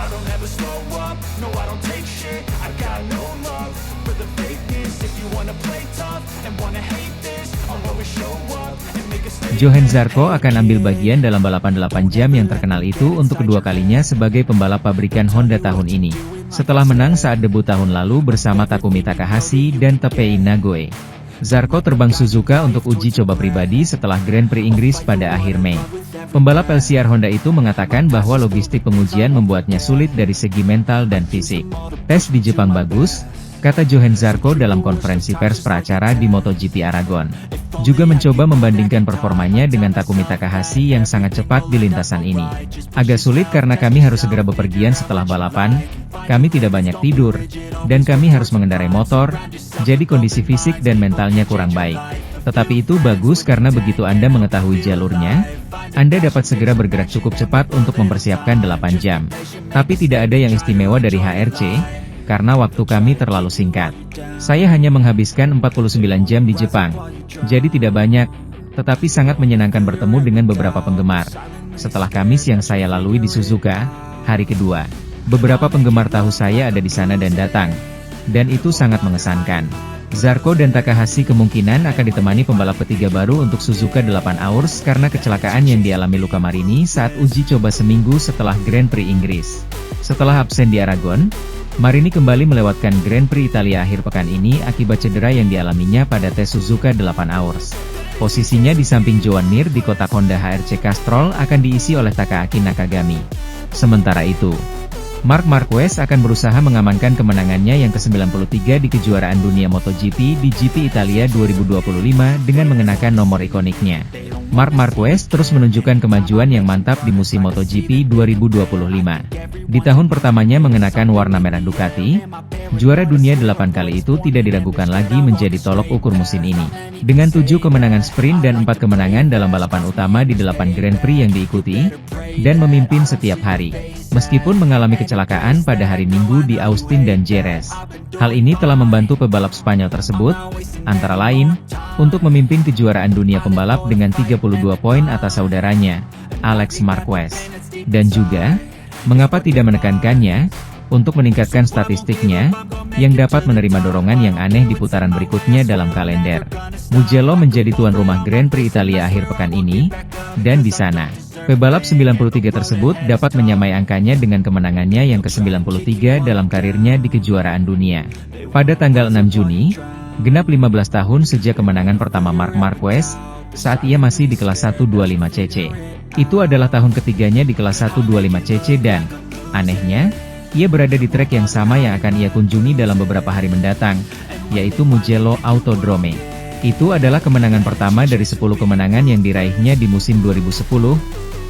don't ever slow up, no I don't take shit. I got no love for the fakeness. If you wanna play tough and wanna hate this, I'll always show up and make a statement. Jochen Zarco akan ambil bagian dalam balapan 8 jam yang terkenal itu untuk kedua kalinya sebagai pembalap pabrikan Honda tahun ini. Setelah menang saat debut tahun lalu bersama Takumi Takahashi dan Tepei Nagoe, Zarco terbang Suzuka untuk uji coba pribadi setelah Grand Prix Inggris pada akhir Mei. Pembalap LCR Honda itu mengatakan bahwa logistik pengujian membuatnya sulit dari segi mental dan fisik. Tes di Jepang bagus, kata Jochen Zarco dalam konferensi pers pracara di MotoGP Aragon. Juga mencoba membandingkan performanya dengan Takumi Takahashi yang sangat cepat di lintasan ini. Agak sulit karena kami harus segera bepergian setelah balapan, kami tidak banyak tidur, dan kami harus mengendarai motor, jadi kondisi fisik dan mentalnya kurang baik. Tetapi itu bagus karena begitu Anda mengetahui jalurnya, Anda dapat segera bergerak cukup cepat untuk mempersiapkan 8 jam. Tapi tidak ada yang istimewa dari HRC, karena waktu kami terlalu singkat. Saya hanya menghabiskan 49 jam di Jepang, jadi tidak banyak, tetapi sangat menyenangkan bertemu dengan beberapa penggemar. Setelah Kamis yang saya lalui di Suzuka, hari kedua, beberapa penggemar tahu saya ada di sana dan datang, dan itu sangat mengesankan. Zarco dan Takahashi kemungkinan akan ditemani pembalap ketiga baru untuk Suzuka 8 Hours karena kecelakaan yang dialami Luca Marini saat uji coba seminggu setelah Grand Prix Inggris. Setelah absen di Aragon, Marini kembali melewatkan Grand Prix Italia akhir pekan ini akibat cedera yang dialaminya pada tes Suzuka 8 Hours. Posisinya di samping Joan Mir di kotak Honda HRC Castrol akan diisi oleh Takaaki Nakagami. Sementara itu, Marc Marquez akan berusaha mengamankan kemenangannya yang ke-93 di kejuaraan dunia MotoGP di GP Italia 2025 dengan mengenakan nomor ikoniknya. Marc Marquez terus menunjukkan kemajuan yang mantap di musim MotoGP 2025. Di tahun pertamanya mengenakan warna merah Ducati, juara dunia 8 kali itu tidak diragukan lagi menjadi tolok ukur musim ini. Dengan 7 kemenangan sprint dan 4 kemenangan dalam balapan utama di 8 Grand Prix yang diikuti, dan memimpin setiap hari. Meskipun mengalami kecelakaan pada hari Minggu di Austin dan Jerez. Hal ini telah membantu pebalap Spanyol tersebut, antara lain, untuk memimpin kejuaraan dunia pembalap dengan 32 poin atas saudaranya, Alex Marquez. Dan juga, mengapa tidak menekankannya, untuk meningkatkan statistiknya, yang dapat menerima dorongan yang aneh di putaran berikutnya dalam kalender. Mugello menjadi tuan rumah Grand Prix Italia akhir pekan ini, dan di sana, pebalap 93 tersebut dapat menyamai angkanya dengan kemenangannya yang ke-93 dalam karirnya di kejuaraan dunia. Pada tanggal 6 Juni, genap 15 tahun sejak kemenangan pertama Marc Marquez, saat ia masih di kelas 125cc. Itu adalah tahun ketiganya di kelas 125cc dan, anehnya, ia berada di trek yang sama yang akan ia kunjungi dalam beberapa hari mendatang, yaitu Mugello Autodrome. Itu adalah kemenangan pertama dari 10 kemenangan yang diraihnya di musim 2010,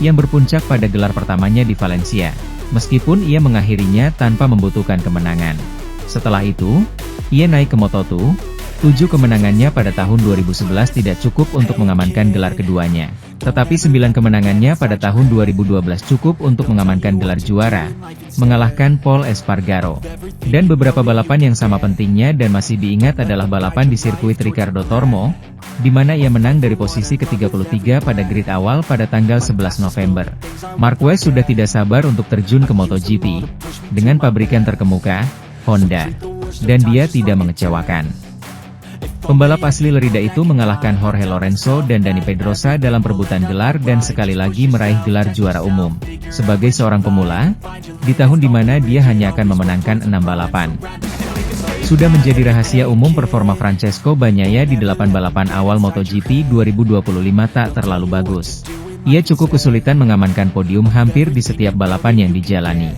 yang berpuncak pada gelar pertamanya di Valencia, meskipun ia mengakhirinya tanpa membutuhkan kemenangan. Setelah itu, ia naik ke Moto2, 7 kemenangannya pada tahun 2011 tidak cukup untuk mengamankan gelar keduanya. Tetapi 9 kemenangannya pada tahun 2012 cukup untuk mengamankan gelar juara, mengalahkan Paul Espargaro. Dan beberapa balapan yang sama pentingnya dan masih diingat adalah balapan di sirkuit Ricardo Tormo, di mana ia menang dari posisi ke-33 pada grid awal pada tanggal 11 November. Marquez sudah tidak sabar untuk terjun ke MotoGP, dengan pabrikan terkemuka, Honda. Dan dia tidak mengecewakan. Pembalap asli Lerida itu mengalahkan Jorge Lorenzo dan Dani Pedrosa dalam perebutan gelar dan sekali lagi meraih gelar juara umum. Sebagai seorang pemula, di tahun di mana dia hanya akan memenangkan 6 balapan. Sudah menjadi rahasia umum performa Francesco Bagnaia di 8 balapan awal MotoGP 2025 tak terlalu bagus. Ia cukup kesulitan mengamankan podium hampir di setiap balapan yang dijalani.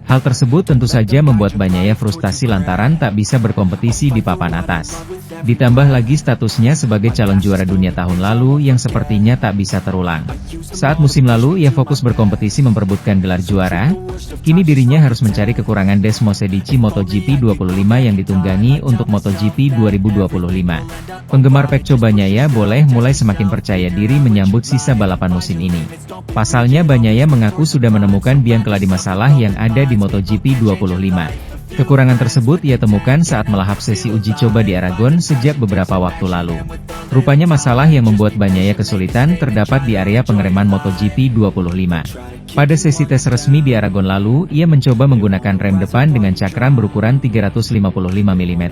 Hal tersebut tentu saja membuat Bagnaia frustasi lantaran tak bisa berkompetisi di papan atas. Ditambah lagi statusnya sebagai calon juara dunia tahun lalu yang sepertinya tak bisa terulang. Saat musim lalu ia fokus berkompetisi memperebutkan gelar juara, kini dirinya harus mencari kekurangan Desmosedici MotoGP 25 yang ditunggangi untuk MotoGP 2025. Penggemar Pecco Bagnaia boleh mulai semakin percaya diri menyambut sisa balapan musim ini. Pasalnya Bagnaia mengaku sudah menemukan biang keladi masalah yang ada di MotoGP 25. Kekurangan tersebut ia temukan saat melahap sesi uji coba di Aragon sejak beberapa waktu lalu. Rupanya masalah yang membuat Bagnaia kesulitan terdapat di area pengereman MotoGP 25. Pada sesi tes resmi di Aragon lalu, ia mencoba menggunakan rem depan dengan cakram berukuran 355 mm.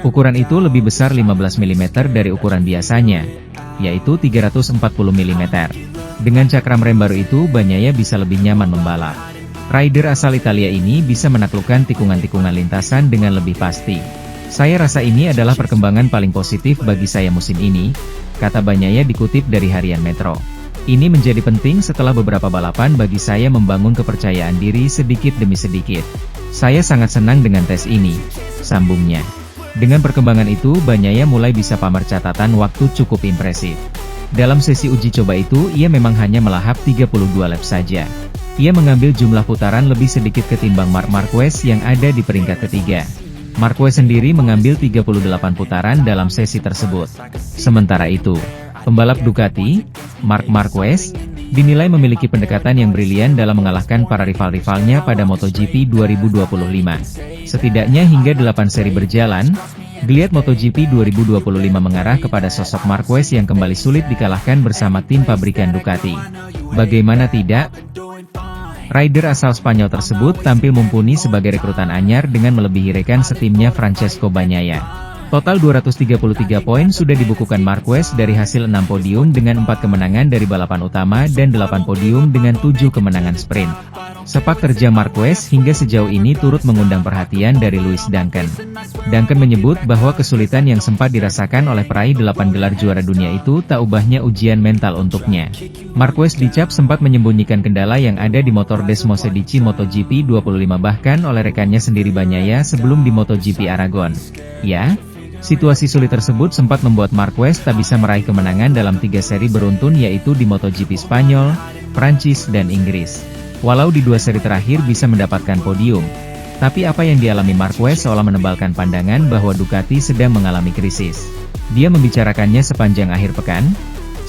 Ukuran itu lebih besar 15 mm dari ukuran biasanya, yaitu 340 mm. Dengan cakram rem baru itu, Bagnaia bisa lebih nyaman membalap. Rider asal Italia ini bisa menaklukkan tikungan-tikungan lintasan dengan lebih pasti. Saya rasa ini adalah perkembangan paling positif bagi saya musim ini, kata Bagnaia dikutip dari harian Metro. Ini menjadi penting setelah beberapa balapan bagi saya membangun kepercayaan diri sedikit demi sedikit. Saya sangat senang dengan tes ini, sambungnya. Dengan perkembangan itu, Bagnaia mulai bisa pamer catatan waktu cukup impresif. Dalam sesi uji coba itu, ia memang hanya melahap 32 lap saja. Ia mengambil jumlah putaran lebih sedikit ketimbang Marc Marquez yang ada di peringkat ketiga. Marquez sendiri mengambil 38 putaran dalam sesi tersebut. Sementara itu, pembalap Ducati, Marc Marquez, dinilai memiliki pendekatan yang brilian dalam mengalahkan para rival-rivalnya pada MotoGP 2025. Setidaknya hingga 8 seri berjalan, geliat MotoGP 2025 mengarah kepada sosok Marquez yang kembali sulit dikalahkan bersama tim pabrikan Ducati. Bagaimana tidak? Rider asal Spanyol tersebut tampil mumpuni sebagai rekrutan anyar dengan melebihi rekan setimnya Francesco Bagnaia. Total 233 poin sudah dibukukan Marquez dari hasil 6 podium dengan 4 kemenangan dari balapan utama dan 8 podium dengan 7 kemenangan sprint. Sepak terjang Marquez hingga sejauh ini turut mengundang perhatian dari Lewis Duncan. Duncan menyebut bahwa kesulitan yang sempat dirasakan oleh peraih 8 gelar juara dunia itu tak ubahnya ujian mental untuknya. Marquez dicap sempat menyembunyikan kendala yang ada di motor Desmosedici MotoGP 25 bahkan oleh rekannya sendiri Bagnaia sebelum di MotoGP Aragon. Ya, situasi sulit tersebut sempat membuat Marquez tak bisa meraih kemenangan dalam 3 seri beruntun yaitu di MotoGP Spanyol, Prancis dan Inggris. Walau di 2 seri terakhir bisa mendapatkan podium, tapi apa yang dialami Marquez seolah menebalkan pandangan bahwa Ducati sedang mengalami krisis. Dia membicarakannya sepanjang akhir pekan.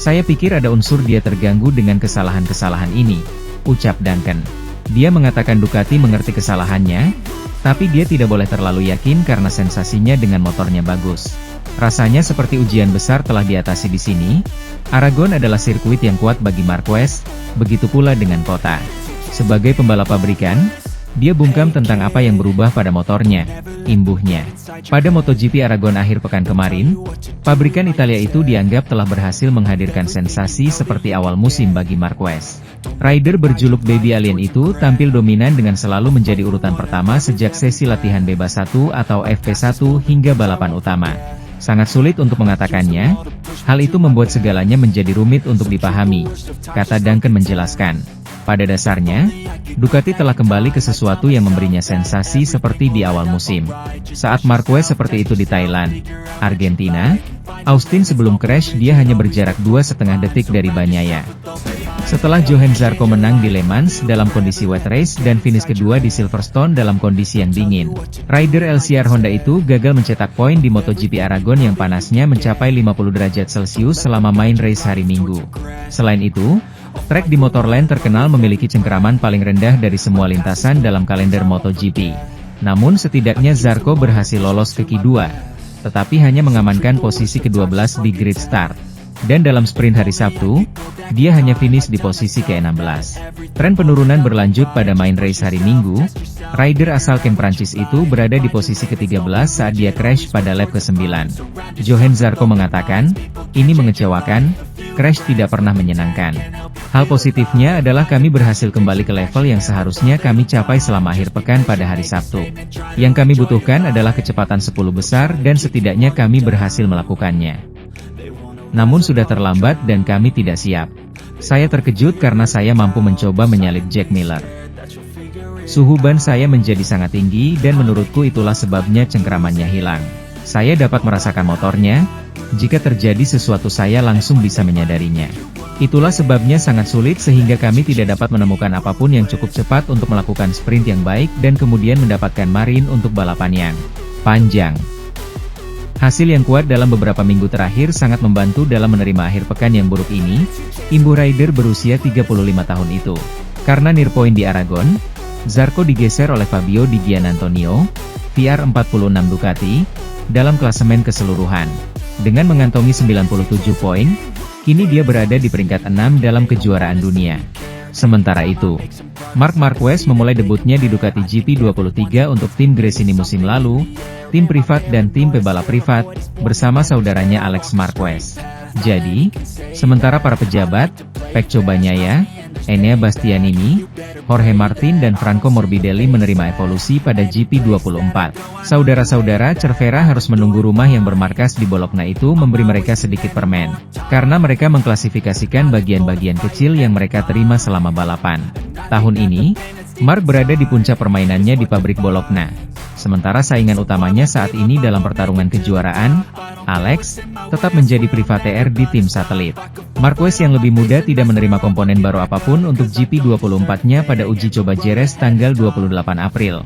Saya pikir ada unsur dia terganggu dengan kesalahan-kesalahan ini, ucap Duncan. Dia mengatakan Ducati mengerti kesalahannya, tapi dia tidak boleh terlalu yakin karena sensasinya dengan motornya bagus. Rasanya seperti ujian besar telah diatasi di sini. Aragon adalah sirkuit yang kuat bagi Marquez, begitu pula dengan kota. Sebagai pembalap pabrikan, dia bungkam tentang apa yang berubah pada motornya, imbuhnya. Pada MotoGP Aragon akhir pekan kemarin, pabrikan Italia itu dianggap telah berhasil menghadirkan sensasi seperti awal musim bagi Marquez. Rider berjuluk Baby Alien itu tampil dominan dengan selalu menjadi urutan pertama sejak sesi latihan bebas 1 atau FP1 hingga balapan utama. Sangat sulit untuk mengatakannya, hal itu membuat segalanya menjadi rumit untuk dipahami, kata Duncan menjelaskan. Pada dasarnya, Ducati telah kembali ke sesuatu yang memberinya sensasi seperti di awal musim. Saat Marquez seperti itu di Thailand, Argentina, Austin sebelum crash dia hanya berjarak 2,5 detik dari Bagnaia. Setelah Johann Zarco menang di Le Mans dalam kondisi wet race dan finish kedua di Silverstone dalam kondisi yang dingin, rider LCR Honda itu gagal mencetak poin di MotoGP Aragon yang panasnya mencapai 50 derajat Celcius selama main race hari Minggu. Selain itu, trek di Motorland terkenal memiliki cengkeraman paling rendah dari semua lintasan dalam kalender MotoGP. Namun setidaknya Zarco berhasil lolos ke Q2, tetapi hanya mengamankan posisi ke-12 di grid start. Dan dalam sprint hari Sabtu, dia hanya finish di posisi ke-16. Tren penurunan berlanjut pada main race hari Minggu. Rider asal Kem Prancis itu berada di posisi ke-13 saat dia crash pada lap ke-9. Johann Zarco mengatakan, "Ini mengecewakan, crash tidak pernah menyenangkan. Hal positifnya adalah kami berhasil kembali ke level yang seharusnya kami capai selama akhir pekan pada hari Sabtu. Yang kami butuhkan adalah kecepatan 10 besar dan setidaknya kami berhasil melakukannya. Namun sudah terlambat dan kami tidak siap. Saya terkejut karena saya mampu mencoba menyalip Jack Miller. Suhu ban saya menjadi sangat tinggi dan menurutku itulah sebabnya cengkeramannya hilang. Saya dapat merasakan motornya, jika terjadi sesuatu saya langsung bisa menyadarinya. Itulah sebabnya sangat sulit sehingga kami tidak dapat menemukan apapun yang cukup cepat untuk melakukan sprint yang baik dan kemudian mendapatkan marin untuk balapan yang panjang." Hasil yang kuat dalam beberapa minggu terakhir sangat membantu dalam menerima akhir pekan yang buruk ini, imbuh rider berusia 35 tahun itu. Karena near point di Aragon, Zarco digeser oleh Fabio Di Giannantonio, VR46 Ducati, dalam klasemen keseluruhan. Dengan mengantongi 97 poin, kini dia berada di peringkat 6 dalam kejuaraan dunia. Sementara itu, Marc Marquez memulai debutnya di Ducati GP23 untuk tim Gresini musim lalu, tim privat dan tim pebalap privat, bersama saudaranya Alex Marquez. Jadi, sementara para pejabat, Pecco Bagnaia, Enea Bastianini, Jorge Martin dan Franco Morbidelli menerima evolusi pada GP24. Saudara-saudara Cervera harus menunggu rumah yang bermarkas di Bologna itu memberi mereka sedikit permen, karena mereka mengklasifikasikan bagian-bagian kecil yang mereka terima selama balapan. Tahun ini, Marc berada di puncak permainannya di pabrik Bologna. Sementara saingan utamanya saat ini dalam pertarungan kejuaraan, Alex, tetap menjadi privateer di tim satelit. Marquez yang lebih muda tidak menerima komponen baru apapun untuk GP24-nya pada uji coba Jerez tanggal 28 April.